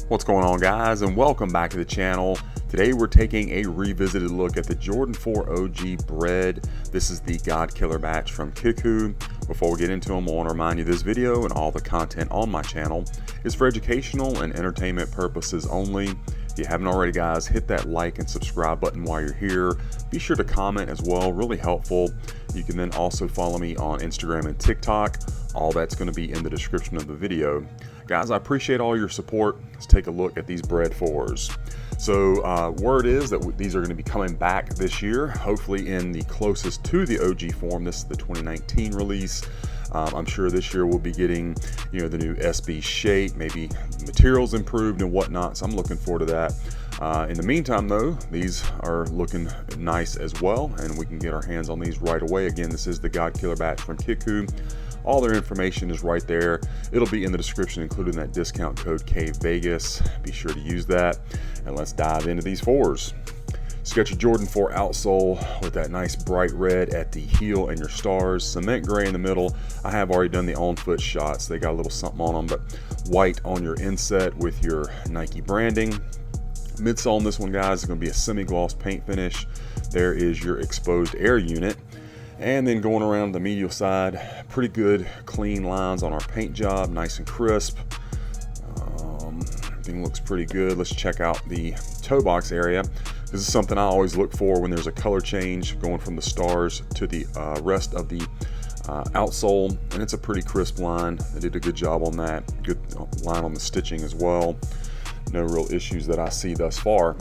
What's going on, guys, and welcome back to the channel. Today we're taking a revisited look at the Jordan 4 OG Bred. This is the God Killer batch from Kickwho. Before we get into them, I want to remind you this video and all the content on my channel is for educational and entertainment purposes only. If you haven't already, guys, hit that like and subscribe button while you're here. Be sure to comment as well, really helpful. You can then also follow me on Instagram and TikTok. All that's going to be in the description of the video. Guys, I appreciate all your support. Let's take a look at these Bred 4s. So word is that these are going to be coming back this year, hopefully in the closest to the OG form. This is the 2019 release. I'm sure this year we'll be getting, the new SB shape, maybe materials improved and whatnot. So I'm looking forward to that. In the meantime, though, these are looking nice as well, and we can get our hands on these right away. Again, this is the God Killer batch from Kickwho. All their information is right there. It'll be in the description, including that discount code kvegas. Be sure to use that. And let's dive into these 4s. So you got your Jordan 4 outsole with that nice bright red at the heel and your stars. Cement gray in the middle. I have already done the on-foot shots. They got a little something on them, but white on your inset with your Nike branding. Midsole on this one, guys, is going to be a semi-gloss paint finish. There is your exposed air unit. And then going around the medial side, pretty good clean lines on our paint job, nice and crisp. Everything looks pretty good. Let's check out the toe box area. This is something I always look for when there's a color change going from the stars to the rest of the outsole, and it's a pretty crisp line. They did a good job on that. Good line on the stitching as well. No real issues that I see thus far.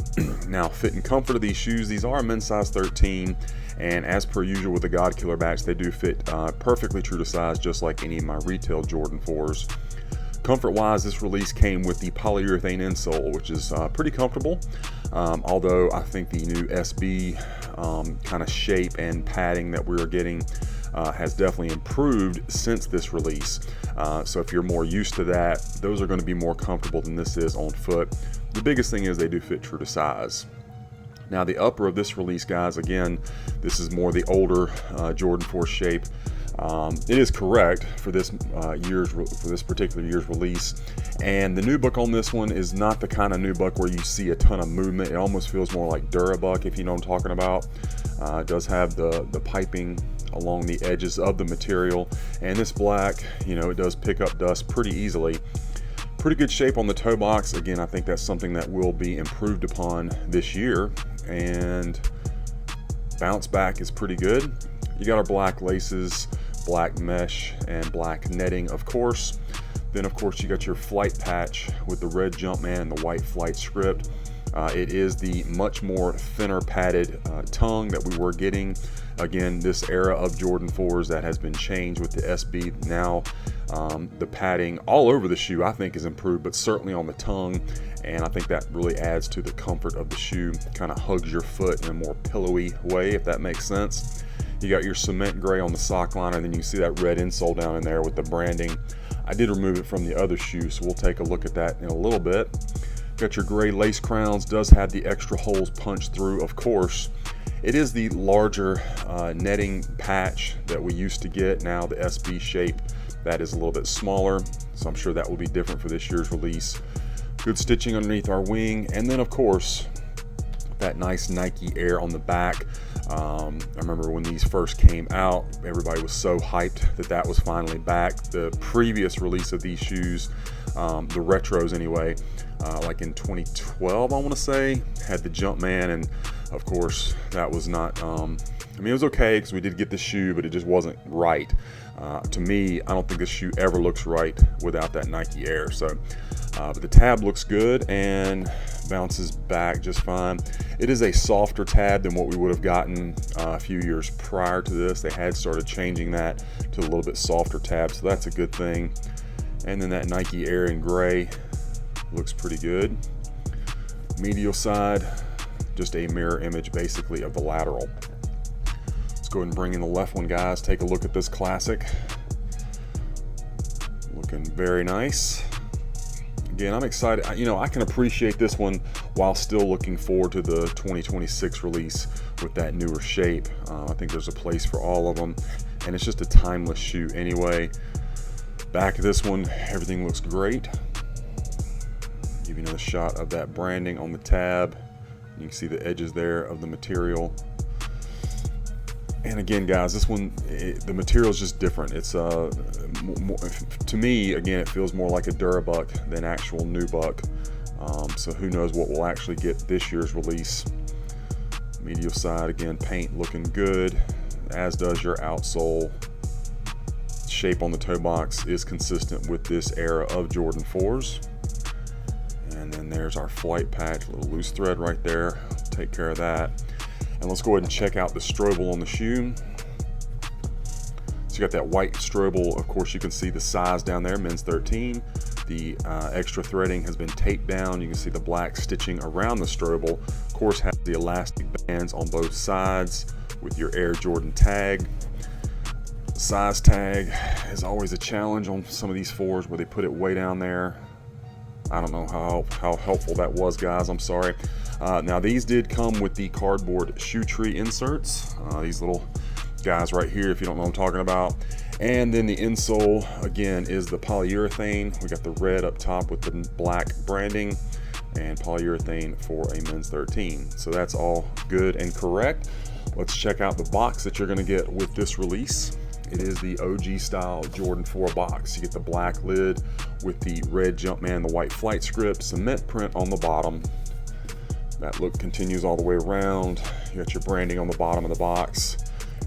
Now, fit and comfort of these shoes, these are a men's size 13, and as per usual with the God Killer batch, they do fit perfectly true to size, just like any of my retail Jordan 4s. Comfort wise, this release came with the polyurethane insole, which is pretty comfortable, although I think the new SB kind of shape and padding that we are getting has definitely improved since this release. So if you're more used to that, those are going to be more comfortable than this is on foot. The biggest thing is they do fit true to size. Now the upper of this release, guys, again, this is more the older Jordan 4 shape. It is correct for this particular year's release, and the nubuck on this one is not the kind of nubuck where you see a ton of movement. It almost feels more like Durabuck, if you know what I'm talking about. It does have the piping along the edges of the material, and this black, it does pick up dust pretty easily. Pretty good shape on the toe box. Again, I think that's something that will be improved upon this year, and bounce back is pretty good. You got our black laces, black mesh, and black netting, of course. Then, of course, you got your flight patch with the red Jumpman and the white flight script. It is the much more thinner padded tongue that we were getting. Again, this era of Jordan 4s that has been changed with the SB. Now, the padding all over the shoe, I think, is improved, but certainly on the tongue. And I think that really adds to the comfort of the shoe. Kind of hugs your foot in a more pillowy way, if that makes sense. You got your cement gray on the sock liner, and then you see that red insole down in there with the branding. I did remove it from the other shoe, so we'll take a look at that in a little bit. Got your gray lace crowns, does have the extra holes punched through, of course. It is the larger netting patch that we used to get. Now the SB shape, that is a little bit smaller, so I'm sure that will be different for this year's release. Good stitching underneath our wing, and then of course that nice Nike Air on the back. I remember when these first came out, everybody was so hyped that was finally back. The previous release of these shoes, the retros anyway, like in 2012, I want to say, had the Jumpman, and of course that was not, it was okay because we did get the shoe, but it just wasn't right. To me, I don't think this shoe ever looks right without that Nike Air. So, but the tab looks good and bounces back just fine. It is a softer tab than what we would have gotten a few years prior to this. They had started changing that to a little bit softer tab, so that's a good thing. And then that Nike Air in gray looks pretty good. Medial side, just a mirror image basically of the lateral. Let's go ahead and bring in the left one, guys. Take a look at this classic. Looking very nice. Again, I'm excited. I can appreciate this one while still looking forward to the 2026 release with that newer shape. I think there's a place for all of them, and it's just a timeless shoe anyway. Back of this one, everything looks great. Give you another shot of that branding on the tab. You can see the edges there of the material. And again, guys, this one, the material is just different. It's more, to me, again, it feels more like a Durabuck than actual nubuck. So who knows what we'll actually get this year's release. Medial side, again, paint looking good, as does your outsole. Shape on the toe box is consistent with this era of Jordan 4s. And then there's our flight patch, a little loose thread right there. Take care of that. And let's go ahead and check out the strobel on the shoe. So you got that white strobel. Of course, you can see the size down there, men's 13. The extra threading has been taped down. You can see the black stitching around the strobel. Of course, has the elastic bands on both sides with your Air Jordan tag. Size tag is always a challenge on some of these 4s where they put it way down there. I don't know how helpful that was, guys. I'm sorry. Now these did come with the cardboard shoe tree inserts. These little guys right here, if you don't know what I'm talking about. And then the insole, again, is the polyurethane. We got the red up top with the black branding and polyurethane for a men's 13. So that's all good and correct. Let's check out the box that you're gonna get with this release. It is the OG style Jordan 4 box. You get the black lid with the red Jumpman, the white flight script, cement print on the bottom. That look continues all the way around. You got your branding on the bottom of the box.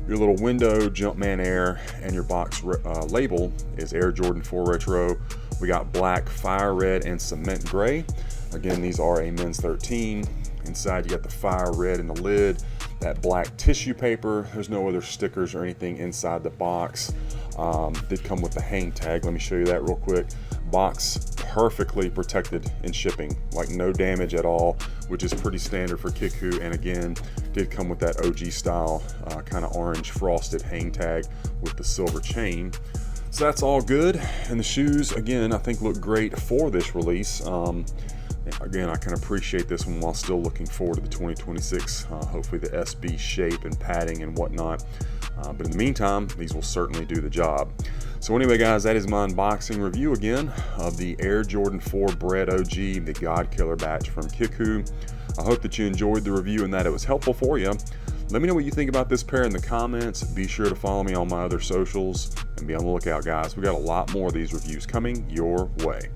Your little window, Jumpman Air, and your box label is Air Jordan 4 Retro. We got black, fire red, and cement gray. Again, these are a men's 13. Inside you got the fire red in the lid, that black tissue paper. There's no other stickers or anything inside the box. Did come with the hang tag. Let me show you that real quick. Box perfectly protected in shipping, like no damage at all, which is pretty standard for Kickwho. And again, did come with that OG style kind of orange frosted hang tag with the silver chain. So that's all good. And the shoes, again, I think look great for this release. Again, I can appreciate this one while still looking forward to the 2026, hopefully the SB shape and padding and whatnot. But in the meantime, these will certainly do the job. So anyway, guys, that is my unboxing review again of the Air Jordan 4 Bred OG, the godkiller batch from Kickwho. I hope that you enjoyed the review and that it was helpful for you. Let me know what you think about this pair in the comments. Be sure to follow me on my other socials and be on the lookout, guys. We got a lot more of these reviews coming your way.